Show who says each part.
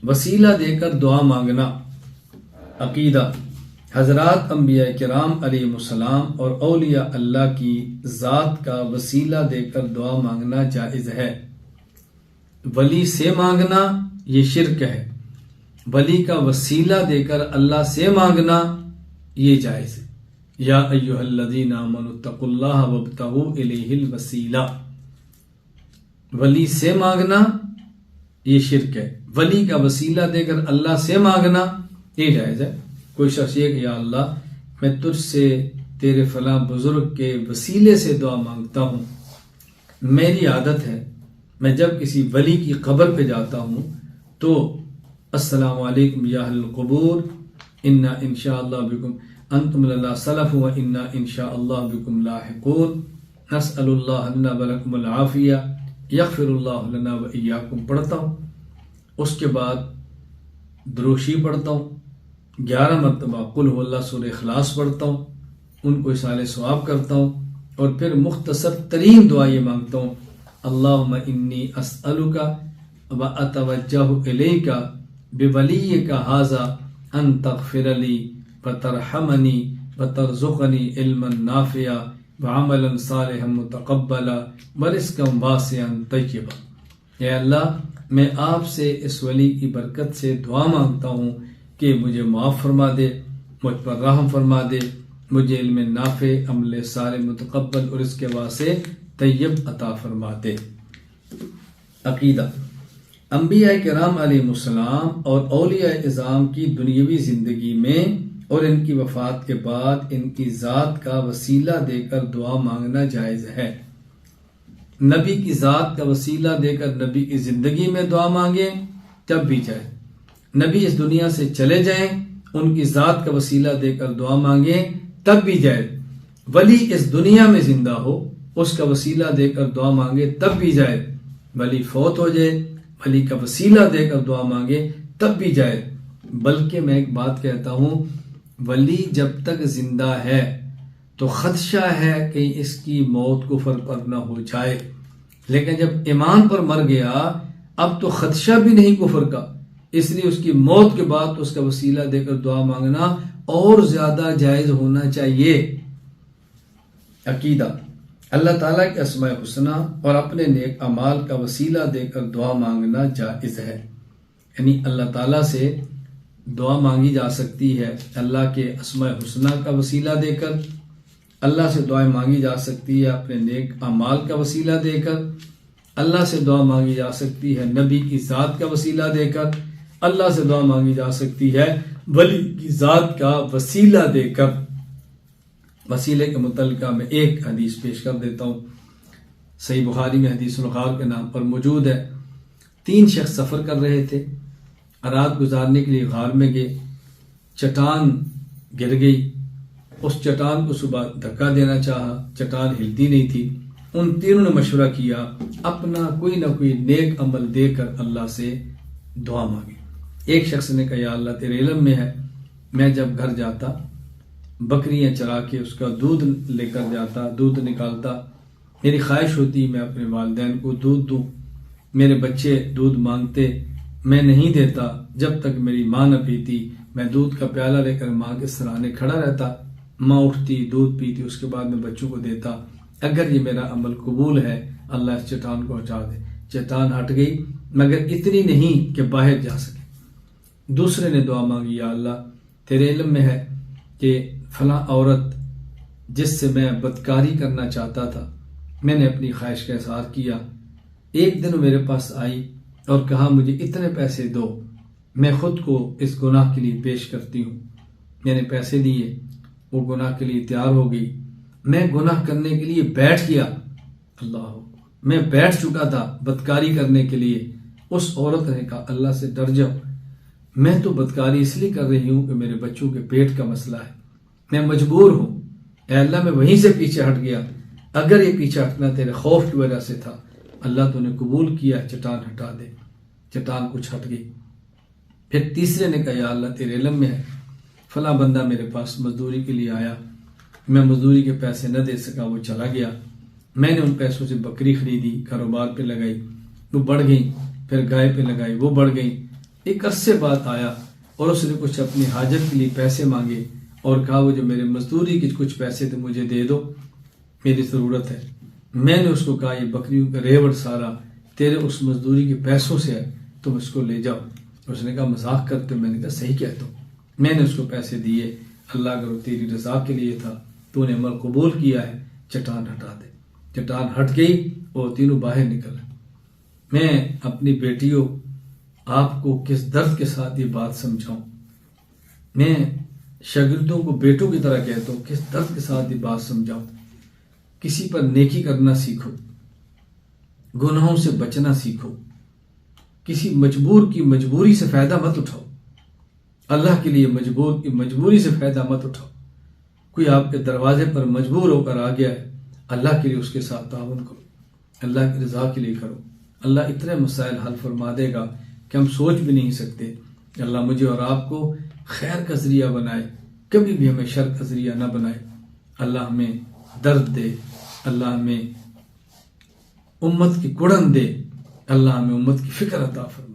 Speaker 1: وسیلہ دے کر دعا مانگنا۔ عقیدہ: حضرات انبیاء کرام علیہ السلام اور اولیاء اللہ کی ذات کا وسیلہ دے کر دعا مانگنا جائز ہے۔ ولی سے مانگنا یہ شرک ہے، ولی کا وسیلہ دے کر اللہ سے مانگنا یہ جائز ہے۔ یا ایھا الذین آمنوا اتقوا اللہ وابتغوا الیہ الوسیلہ، ولی سے مانگنا یہ شرک ہے، ولی کا وسیلہ دے کر اللہ سے مانگنا یہ جائز ہے۔ کوئی شخص یہ کہ یا اللہ میں تجھ سے تیرے فلاں بزرگ کے وسیلے سے دعا مانگتا ہوں، میری عادت ہے میں جب کسی ولی کی قبر پہ جاتا ہوں تو السلام علیکم یا اہل القبور انا انشاءاللہ بکم انتم لنا سلف و انا انشاءاللہ بکم لاحقون نسأل اللہ لنا ولکم العافیہ یغفر اللہ لنا و ایاکم پڑھتا ہوں۔ اس کے بعد دروشی پڑھتا ہوں، 11 مرتبہ قل هو اللہ سورہ اخلاص پڑھتا ہوں، ان کو اصالہ ثواب کرتا ہوں، اور پھر مختصر ترین دعا یہ مانگتا ہوں اللہم انی اسألک و اتوجہ الیک بولیک ھذا ان تغفر لی وترحمنی وترزقنی علما نافعا وعملا صالحا متقبلا ورزقا واسعا طیبا۔ اے اللہ میں آپ سے اس ولی کی برکت سے دعا مانگتا ہوں کہ مجھے معاف فرما دے، مجھ پر رحم فرما دے، مجھے علم نافع، عمل صالح متقبل اور اس کے واسع طیب عطا فرما دے۔ عقیدہ: انبیاء کرام علیہ السلام اور اولیاء اعظام کی دنیاوی زندگی میں اور ان کی وفات کے بعد ان کی ذات کا وسیلہ دے کر دعا مانگنا جائز ہے۔ نبی کی ذات کا وسیلہ دے کر نبی کی زندگی میں دعا مانگیں تب بھی جائز، نبی اس دنیا سے چلے جائیں ان کی ذات کا وسیلہ دے کر دعا مانگیں تب بھی جائز، ولی اس دنیا میں زندہ ہو اس کا وسیلہ دے کر دعا مانگے تب بھی جائز، ولی فوت ہو جائے ولی کا وسیلہ دے کر دعا مانگے تب بھی جائز۔ بلکہ میں ایک بات کہتا ہوں، ولی جب تک زندہ ہے تو خدشہ ہے کہ اس کی موت کفر پر نہ ہو جائے، لیکن جب ایمان پر مر گیا اب تو خدشہ بھی نہیں کفر کا، اس لیے اس کی موت کے بعد اس کا وسیلہ دے کر دعا مانگنا اور زیادہ جائز ہونا چاہیے۔ عقیدہ: اللہ تعالیٰ کے اسماء حسنہ اور اپنے نیک اعمال کا وسیلہ دے کر دعا مانگنا جائز ہے، یعنی اللہ تعالیٰ سے دعا مانگی جا سکتی ہے، اللہ کے اسماء حسنہ کا وسیلہ دے کر اللہ سے دعائیں مانگی جا سکتی ہے، اپنے نیک اعمال کا وسیلہ دے کر اللہ سے دعا مانگی جا سکتی ہے، نبی کی ذات کا وسیلہ دے کر اللہ سے دعا مانگی جا سکتی ہے، ولی کی ذات کا وسیلہ دے کر۔ وسیلے کے متعلقہ میں ایک حدیث پیش کر دیتا ہوں، صحیح بخاری میں حدیث الغار کے نام پر موجود ہے۔ 3 شخص سفر کر رہے تھے، رات گزارنے کے لیے غار میں گئے، چٹان گر گئی، اس چٹان کو صبح دھکا دینا چاہا، چٹان ہلتی نہیں تھی۔ ان تینوں نے مشورہ کیا، اپنا کوئی نہ کوئی نیک عمل دے کر اللہ سے دعا مانگی۔ ایک شخص نے کہا یا اللہ تیرے علم میں ہے میں جب گھر جاتا بکریاں چرا کے اس کا دودھ لے کر جاتا، دودھ نکالتا، میری خواہش ہوتی میں اپنے والدین کو دودھ دوں، میرے بچے دودھ مانگتے میں نہیں دیتا، جب تک میری ماں نہ پیتی میں دودھ کا پیالہ لے کر ماں کے سرانے کھڑا رہتا، ماں اٹھتی دودھ پیتی، اس کے بعد میں بچوں کو دیتا۔ اگر یہ میرا عمل قبول ہے اللہ اس چٹان کو ہٹا دے۔ چٹان ہٹ گئی مگر اتنی نہیں کہ باہر جا سکے۔ دوسرے نے دعا مانگی یا اللہ تیرے علم میں ہے کہ فلاں عورت جس سے میں بدکاری کرنا چاہتا تھا میں نے اپنی خواہش کا اظہار کیا، ایک دن میرے پاس آئی اور کہا مجھے اتنے پیسے دو، میں خود کو اس گناہ کے لیے پیش کرتی ہوں۔ میں نے پیسے دیے، وہ گناہ کے لیے تیار ہو گئی، میں گناہ کرنے کے لیے بیٹھ گیا، اللہ میں بیٹھ چکا تھا بدکاری کرنے کے لیے۔ اس عورت نے کہا اللہ سے ڈر جاؤ، میں تو بدکاری اس لیے کر رہی ہوں کہ میرے بچوں کے پیٹ کا مسئلہ ہے، میں مجبور ہوں، اے اللہ میں وہیں سے پیچھے ہٹ گیا، اگر یہ پیچھے ہٹنا تیرے خوف کی وجہ سے تھا اللہ تو نے قبول کیا، چٹان ہٹا دے۔ چٹان کچھ ہٹ گئی۔ پھر تیسرے نے کہا یا اللہ تیرے علم میں ہے فلاں بندہ میرے پاس مزدوری کے لیے آیا، میں مزدوری کے پیسے نہ دے سکا، وہ چلا گیا، میں نے ان پیسوں سے بکری خریدی، کاروبار پہ لگائی، وہ بڑھ گئی، پھر گائے پہ لگائی، وہ بڑھ گئی، ایک عرصے بعد آیا اور اس نے کچھ اپنی حاجت کے لیے پیسے مانگے اور کہا وہ جو میرے مزدوری کے کچھ پیسے تھے مجھے دے دو، میری ضرورت ہے۔ میں نے اس کو کہا یہ بکریوں کا ریوڑ سارا تیرے اس مزدوری کے پیسوں سے ہے، تم اس کو لے جاؤ۔ اس نے کہا مذاق کرتے ہو؟ میں نے کہا صحیح کہتا ہوں۔ میں نے اس کو پیسے دیے، اللہ اگر تیری رضا کے لیے تھا تو نے عمل قبول کیا ہے، چٹان ہٹا دے۔ چٹان ہٹ گئی اور تینوں باہر نکل۔ میں اپنی بیٹیوں آپ کو کس درد کے ساتھ یہ بات سمجھاؤں، میں شاگردوں کو بیٹوں کی طرح کہتا ہوں کس درد کے ساتھ یہ بات سمجھاؤں۔ کسی پر نیکی کرنا سیکھو، گناہوں سے بچنا سیکھو، کسی مجبور کی مجبوری سے فائدہ مت اٹھاؤ، اللہ کے لیے مجبور کی مجبوری سے فائدہ مت اٹھاؤ۔ کوئی آپ کے دروازے پر مجبور ہو کر آ گیا ہے، اللہ کے لیے اس کے ساتھ تعاون کرو، اللہ کی رضا کے لیے کرو۔ اللہ اتنے مسائل حل فرما دے گا کہ ہم سوچ بھی نہیں سکتے۔ اللہ مجھے اور آپ کو خیر کا ذریعہ بنائے، کبھی بھی ہمیں شر کا ذریعہ نہ بنائے۔ اللہ ہمیں درد دے، اللہ ہمیں امت کی کڑن دے، اللہ ہمیں امت کی فکر عطا فرمائے۔